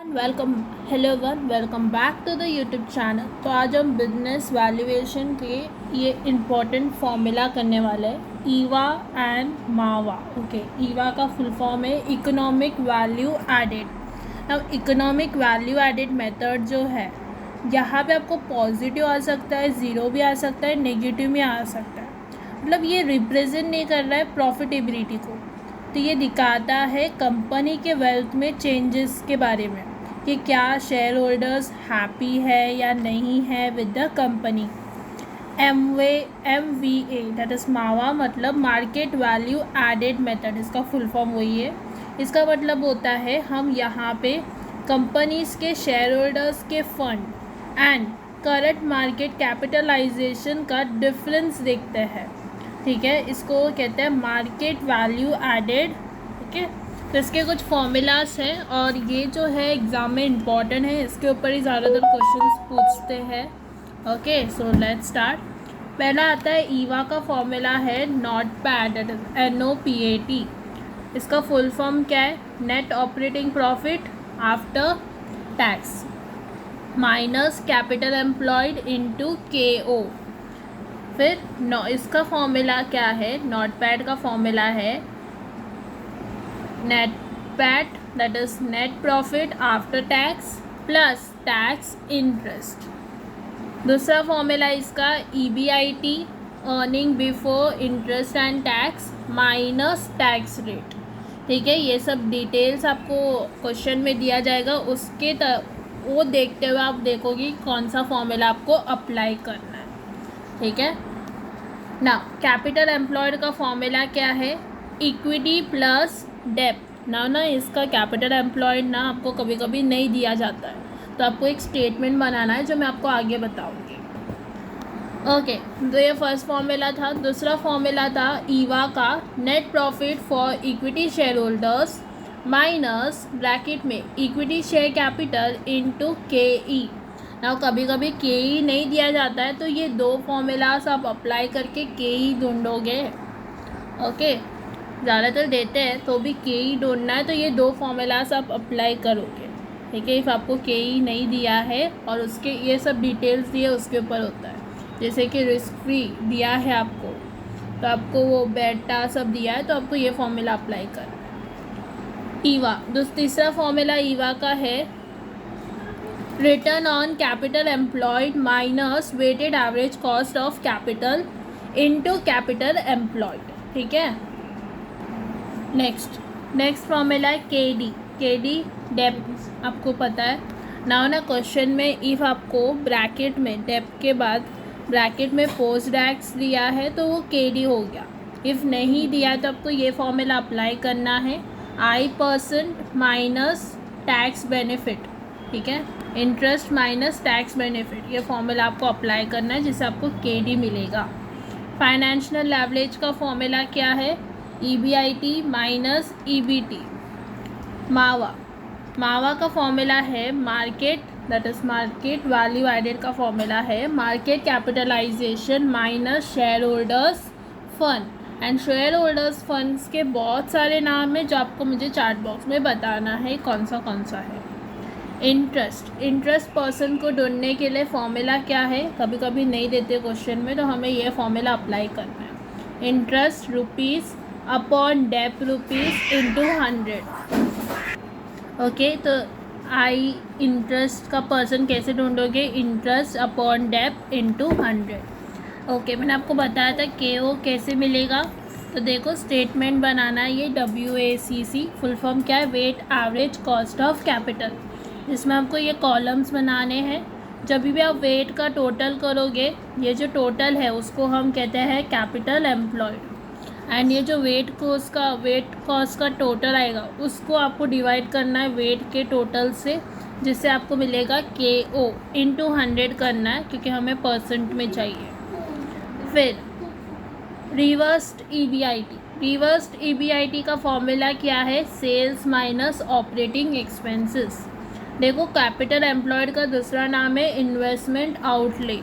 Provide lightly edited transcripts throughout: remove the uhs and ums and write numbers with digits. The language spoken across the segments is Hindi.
Welcome hello everyone, welcome back to the YouTube channel. तो आज हम बिजनेस वैल्यूएशन के ये इम्पोर्टेंट फॉर्मूला करने वाले हैं, ईवा एंड मावा। ओके, ईवा का फुल फॉर्म है इकोनॉमिक वैल्यू एडेड। अब इकोनॉमिक वैल्यू एडेड मेथड जो है, यहाँ पे आपको पॉजिटिव आ सकता है, ज़ीरो भी आ सकता है, नेगेटिव भी आ सकता है। मतलब ये रिप्रेजेंट नहीं कर रहा है प्रॉफिटेबिलिटी को, तो ये दिखाता है कंपनी के वेल्थ में चेंजेस के बारे में कि क्या शेयर होल्डर्स हैप्पी है या नहीं है with the company. MVA that is मावा मतलब मार्केट वैल्यू एडेड मेथड, इसका फुल फॉर्म वही है। इसका मतलब होता है हम यहाँ पे कंपनीज़ के शेयर होल्डर्स के fund and current market capitalisation का डिफरेंस देखते हैं। ठीक है, इसको कहते हैं मार्केट वैल्यू एडेड। ओके, तो इसके कुछ फॉर्मूलाज हैं और ये जो है एग्ज़ाम में इम्पॉर्टेंट है, इसके ऊपर ही ज़्यादातर क्वेश्चंस पूछते हैं। Okay, so let's start. पहला आता है ईवा का फॉर्मूला है नॉटपैट, NOPAT। इसका फुल फॉर्म क्या है? Net operating profit after tax minus capital employed into KO। फिर इसका फॉर्मूला क्या है? नॉटपैट का फॉर्मूला है net PAT that is net profit after tax plus tax interest. दूसरा फॉर्मूला इसका EBIT, earning before interest and tax minus tax rate. ठीक है, ये सब डिटेल्स आपको क्वेश्चन में दिया जाएगा, उसके वो देखते हुए आप देखोगे कौन सा फॉर्मूला आपको अप्लाई करना है। ठीक है ना। कैपिटल एम्प्लॉयड का फॉर्मूला क्या है? इक्विटी प्लस डेप्थ ना इसका कैपिटल एम्प्लॉयड ना आपको कभी कभी नहीं दिया जाता है, तो आपको एक स्टेटमेंट बनाना है जो मैं आपको आगे बताऊंगी। ओके, तो ये फर्स्ट फॉर्मूला था। दूसरा फॉर्मूला था ईवा का net profit for equity share holders minus bracket में equity share capital into KE। ना कभी कभी KE नहीं दिया जाता है, तो ये दो फॉर्मूलाज आप अप्लाई करके KE ढूंढोगे। ओके, ज़्यादातर देते हैं तो भी KE ढूंढना है, तो ये दो फॉर्मूलाज आप अप्लाई करोगे। ठीक है, इफ़ आपको KE नहीं दिया है और उसके ये सब डिटेल्स दिए उसके ऊपर होता है, जैसे कि रिस्क फ्री दिया है आपको, तो आपको वो बेटा सब दिया है, तो आपको ये फॉर्मूला अप्लाई करना है। ईवा तीसरा फॉर्मूला ईवा का है return on capital employed minus weighted average cost of capital into capital employed. ठीक है, नेक्स्ट फॉर्मूला है KD डेप्थ, आपको पता है ना क्वेश्चन में इफ़ आपको ब्रैकेट में डेप्थ के बाद ब्रैकेट में पोस्ट टैक्स दिया है तो वो KD हो गया। इफ़ नहीं दिया तो आपको ये फॉर्मूला अप्लाई करना है I% माइनस टैक्स बेनिफिट। ठीक है, इंटरेस्ट माइनस टैक्स बेनिफिट, ये फॉर्मूला आपको अप्लाई करना है जिससे आपको KD मिलेगा। फाइनेंशियल लेवरेज का फॉर्मूला क्या है? EBIT minus EBT। मावा का फॉर्मूला है market that is market value added का फॉर्मूला है market capitalisation minus shareholders fund. And shareholders funds के बहुत सारे नाम हैं जो आपको मुझे चार्ट बॉक्स में बताना है कौन सा है। इंटरेस्ट पर्सन को ढूंढने के लिए फॉर्मूला क्या है? कभी कभी नहीं देते क्वेश्चन में, तो हमें ये फॉर्मूला अप्लाई करना है। Interest rupees upon dep rupees into 100। Okay, तो इंटरेस्ट का पर्सन कैसे ढूंढोगे? Interest upon dep into 100। Okay, मैंने आपको बताया था KO कैसे मिलेगा, तो देखो स्टेटमेंट बनाना है। ये WACC फुल फॉर्म क्या है? Weight average cost of capital. इसमें आपको ये कॉलम्स बनाने हैं। जब भी आप वेट का टोटल करोगे, ये जो टोटल है उसको हम कहते हैं कैपिटल एम्प्लॉयड, एंड ये जो वेट कॉस्ट का टोटल आएगा उसको आपको डिवाइड करना है वेट के टोटल से, जिससे आपको मिलेगा KO इनटू 100 करना है क्योंकि हमें परसेंट में चाहिए। फिर रिवर्स्ड EBIT का फॉर्मूला क्या है? Sales minus operating expenses. देखो कैपिटल एम्प्लॉयड का दूसरा नाम है इन्वेस्टमेंट आउटले।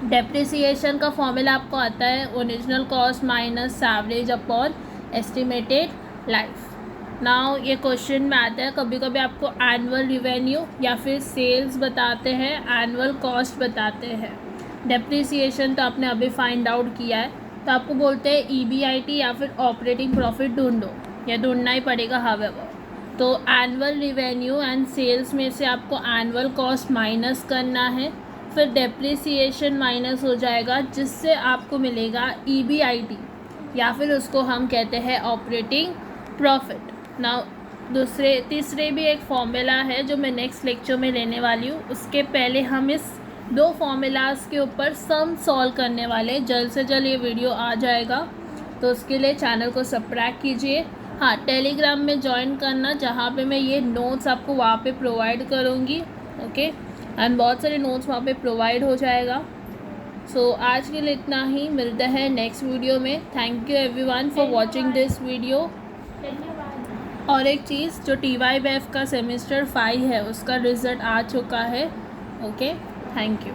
डेप्रिसिएशन का फॉर्मूला आपको आता है original cost minus average upon estimated life. Now ये क्वेश्चन में आता है, कभी कभी आपको एनुअल रिवेन्यू या फिर सेल्स बताते हैं, एनुअल कॉस्ट बताते हैं, डेप्रिसिएशन तो आपने अभी फाइंड आउट किया है, तो आपको बोलते हैं EBIT या फिर ऑपरेटिंग प्रॉफिट ढूंढो, या ढूंढना ही पड़ेगा हावेवर। तो एनुअल रिवेन्यू एंड सेल्स में से आपको एनुअल कॉस्ट माइनस करना है, फिर डेप्रिसिएशन माइनस हो जाएगा, जिससे आपको मिलेगा EBIT या फिर उसको हम कहते हैं ऑपरेटिंग प्रॉफिट। नाउ तीसरे भी एक फॉर्मूला है जो मैं नेक्स्ट लेक्चर में लेने वाली हूँ। उसके पहले हम इस 2 फॉर्मूलाज के ऊपर सम सॉल्व करने वाले, जल्द से जल्द ये वीडियो आ जाएगा, तो उसके लिए चैनल को सब्सक्राइब कीजिए। हाँ, टेलीग्राम में ज्वाइन करना, जहाँ पे मैं ये नोट्स आपको वहाँ पे प्रोवाइड करूँगी। ओके, एंड बहुत सारे नोट्स वहाँ पे प्रोवाइड हो जाएगा। सो आज के लिए इतना ही, मिलते हैं नेक्स्ट वीडियो में। Thank you everyone for watching this video. और एक चीज़, जो TYBF का सेमेस्टर 5 है उसका रिज़ल्ट आ चुका है। Okay, thank you.